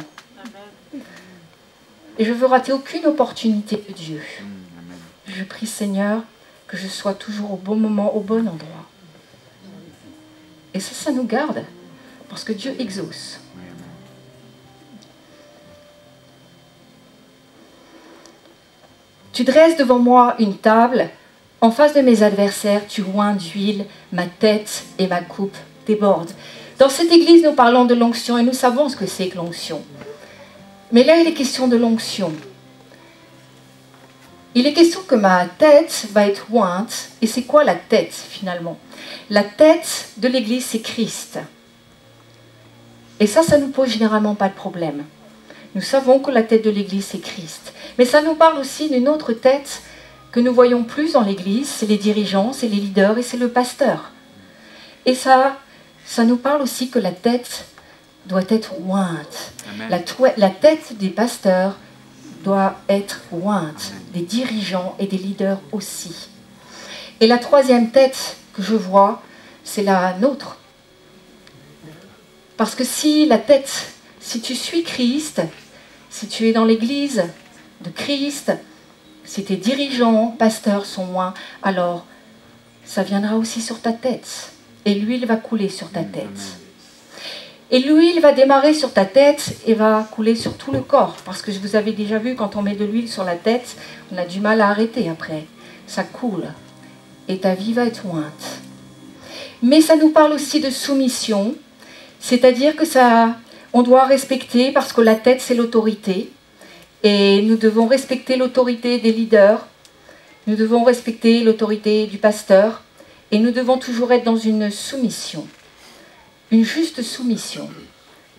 Speaker 1: Et je ne veux rater aucune opportunité de Dieu. Je prie, Seigneur, que je sois toujours au bon moment, au bon endroit. Et ça nous garde, parce que Dieu exauce. Tu dresses devant moi une table, en face de mes adversaires, tu oins d'huile, ma tête et ma coupe débordent. Dans cette église, nous parlons de l'onction et nous savons ce que c'est que l'onction. Mais là, il est question de l'onction. Il est question que ma tête va être ointe. Et c'est quoi la tête, finalement? La tête de l'église, c'est Christ. Et ça nous pose généralement pas de problème. Nous savons que la tête de l'église, c'est Christ. Mais ça nous parle aussi d'une autre tête que nous voyons plus dans l'église, c'est les dirigeants, c'est les leaders et c'est le pasteur. Et ça nous parle aussi que la tête doit être ointe. La tête des pasteurs doit être ointe, des dirigeants et des leaders aussi. Et la troisième tête que je vois, c'est la nôtre. Parce que si tu suis Christ, si tu es dans l'église de Christ, si tes dirigeants, pasteurs sont oints, alors ça viendra aussi sur ta tête. Et l'huile va couler sur ta tête. Et l'huile va démarrer sur ta tête et va couler sur tout le corps. Parce que vous avez déjà vu, quand on met de l'huile sur la tête, on a du mal à arrêter après. Ça coule. Et ta vie va être ointe. Mais ça nous parle aussi de soumission. C'est-à-dire que on doit respecter, parce que la tête, c'est l'autorité. Et nous devons respecter l'autorité des leaders. Nous devons respecter l'autorité du pasteur. Et nous devons toujours être dans une soumission. Une juste soumission.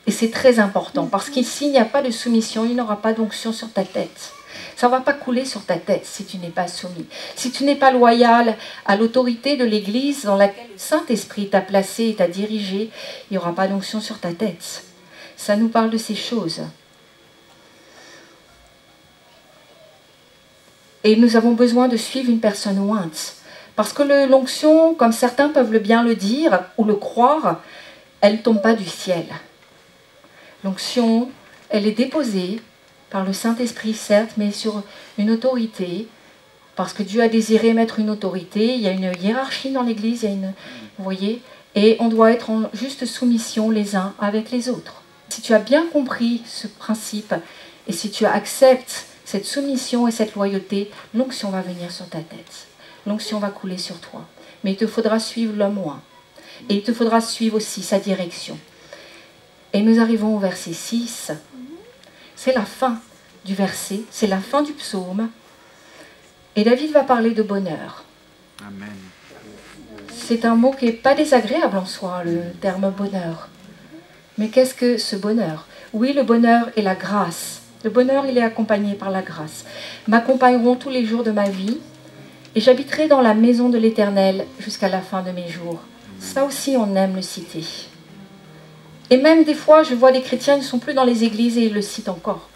Speaker 1: Et c'est très important, parce que s'il n'y a pas de soumission, il n'y aura pas d'onction sur ta tête. Ça ne va pas couler sur ta tête si tu n'es pas soumis. Si tu n'es pas loyal à l'autorité de l'Église dans laquelle le Saint-Esprit t'a placé et t'a dirigé, il n'y aura pas d'onction sur ta tête. Ça nous parle de ces choses. Et nous avons besoin de suivre une personne ointe. Parce que l'onction, comme certains peuvent bien le dire ou le croire, elle ne tombe pas du ciel. L'onction, elle est déposée par le Saint-Esprit, certes, mais sur une autorité, parce que Dieu a désiré mettre une autorité. Il y a une hiérarchie dans l'Église, vous voyez, et on doit être en juste soumission les uns avec les autres. Si tu as bien compris ce principe, et si tu acceptes cette soumission et cette loyauté, l'onction va venir sur ta tête. L'onction va couler sur toi. Mais il te faudra suivre l'homme oint. Et il te faudra suivre aussi sa direction. Et nous arrivons au verset 6. C'est la fin du verset, c'est la fin du psaume. Et David va parler de bonheur.
Speaker 2: Amen.
Speaker 1: C'est un mot qui n'est pas désagréable en soi, le terme bonheur. Mais qu'est-ce que ce bonheur? Oui, le bonheur est la grâce. Le bonheur, il est accompagné par la grâce. M'accompagneront tous les jours de ma vie, et j'habiterai dans la maison de l'Éternel jusqu'à la fin de mes jours. Ça aussi, on aime le citer. Et même des fois, je vois des chrétiens qui ne sont plus dans les églises et ils le citent encore.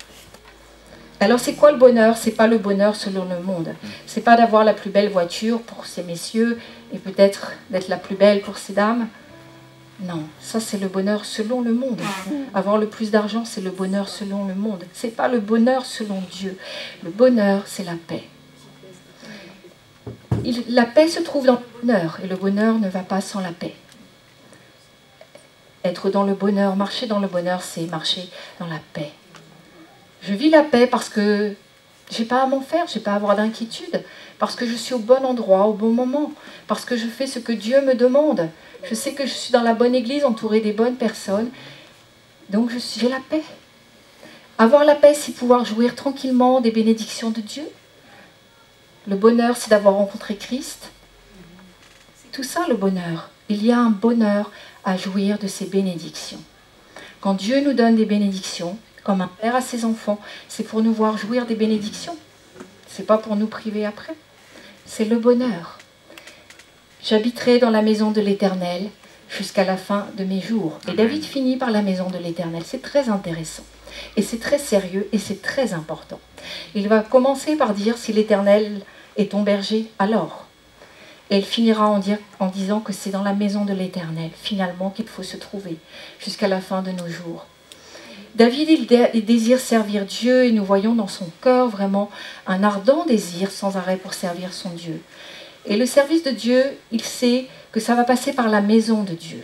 Speaker 1: Alors c'est quoi le bonheur? C'est pas le bonheur selon le monde. C'est pas d'avoir la plus belle voiture pour ces messieurs et peut-être d'être la plus belle pour ces dames. Non, ça c'est le bonheur selon le monde. Avoir le plus d'argent, c'est le bonheur selon le monde. C'est pas le bonheur selon Dieu. Le bonheur, c'est la paix. La paix se trouve dans le bonheur et le bonheur ne va pas sans la paix. Être dans le bonheur, marcher dans le bonheur, c'est marcher dans la paix. Je vis la paix parce que je n'ai pas à m'en faire, je n'ai pas à avoir d'inquiétude, parce que je suis au bon endroit, au bon moment, parce que je fais ce que Dieu me demande. Je sais que je suis dans la bonne église, entourée des bonnes personnes, donc j'ai la paix. Avoir la paix, c'est pouvoir jouir tranquillement des bénédictions de Dieu. Le bonheur, c'est d'avoir rencontré Christ. C'est tout ça le bonheur. Il y a un bonheur à jouir de ces bénédictions. Quand Dieu nous donne des bénédictions, comme un père à ses enfants, c'est pour nous voir jouir des bénédictions. C'est pas pour nous priver après. C'est le bonheur. J'habiterai dans la maison de l'Éternel jusqu'à la fin de mes jours. Et David finit par la maison de l'Éternel. C'est très intéressant. Et c'est très sérieux et c'est très important. Il va commencer par dire si l'Éternel est ton berger, alors. Et il finira en disant que c'est dans la maison de l'Éternel, finalement, qu'il faut se trouver jusqu'à la fin de nos jours. David, il désire servir Dieu et nous voyons dans son cœur vraiment un ardent désir sans arrêt pour servir son Dieu. Et le service de Dieu, il sait que ça va passer par la maison de Dieu.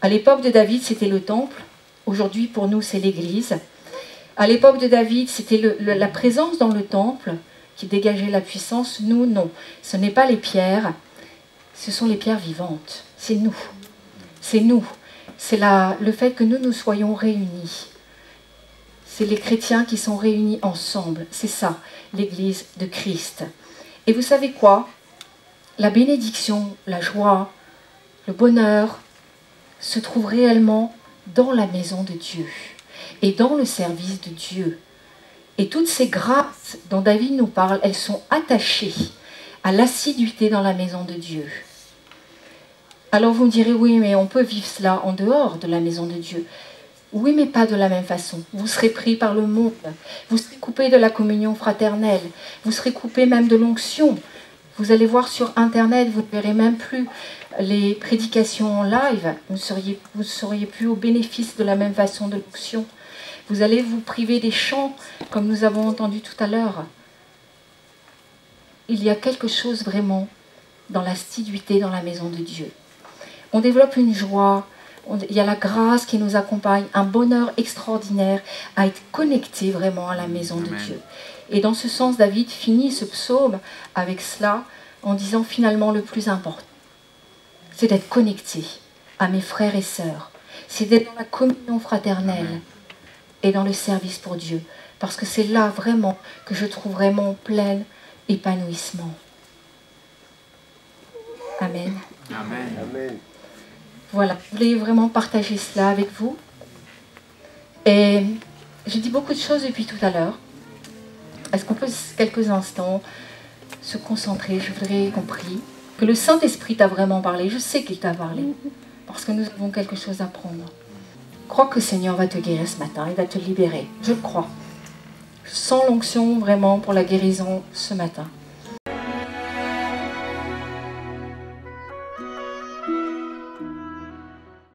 Speaker 1: À l'époque de David, c'était le temple. Aujourd'hui, pour nous, c'est l'église. À l'époque de David, c'était la présence dans le temple qui dégageait la puissance. Nous, non. Ce n'est pas les pierres, ce sont les pierres vivantes. C'est nous. C'est nous. C'est le fait que nous soyons réunis. C'est les chrétiens qui sont réunis ensemble. C'est ça, l'église de Christ. Et vous savez quoi? La bénédiction, la joie, le bonheur se trouve réellement dans la maison de Dieu et dans le service de Dieu. Et toutes ces grâces dont David nous parle, elles sont attachées à l'assiduité dans la maison de Dieu. Alors vous me direz, oui, mais on peut vivre cela en dehors de la maison de Dieu. Oui, mais pas de la même façon. Vous serez pris par le monde, vous serez coupé de la communion fraternelle, vous serez coupé même de l'onction. Vous allez voir sur Internet, vous ne verrez même plus les prédications en live, vous ne seriez plus au bénéfice de la même façon de l'onction. Vous allez vous priver des chants, comme nous avons entendu tout à l'heure. Il y a quelque chose vraiment dans l'assiduité dans la maison de Dieu. On développe une joie, il y a la grâce qui nous accompagne, un bonheur extraordinaire à être connecté vraiment à la maison de Dieu. Et dans ce sens, David finit ce psaume avec cela, en disant finalement le plus important, c'est d'être connecté à mes frères et sœurs. C'est d'être dans la communion fraternelle et dans le service pour Dieu. Parce que c'est là vraiment que je trouve vraiment plein épanouissement. Amen.
Speaker 2: Amen. Amen.
Speaker 1: Voilà, je voulais vraiment partager cela avec vous. Et j'ai dit beaucoup de choses depuis tout à l'heure. Est-ce qu'on peut quelques instants se concentrer? Je voudrais qu'on prie. Que le Saint-Esprit t'a vraiment parlé. Je sais qu'il t'a parlé. Parce que nous avons quelque chose à prendre. Je crois que le Seigneur va te guérir ce matin. Il va te libérer. Je le crois. Je sens l'onction vraiment pour la guérison ce matin.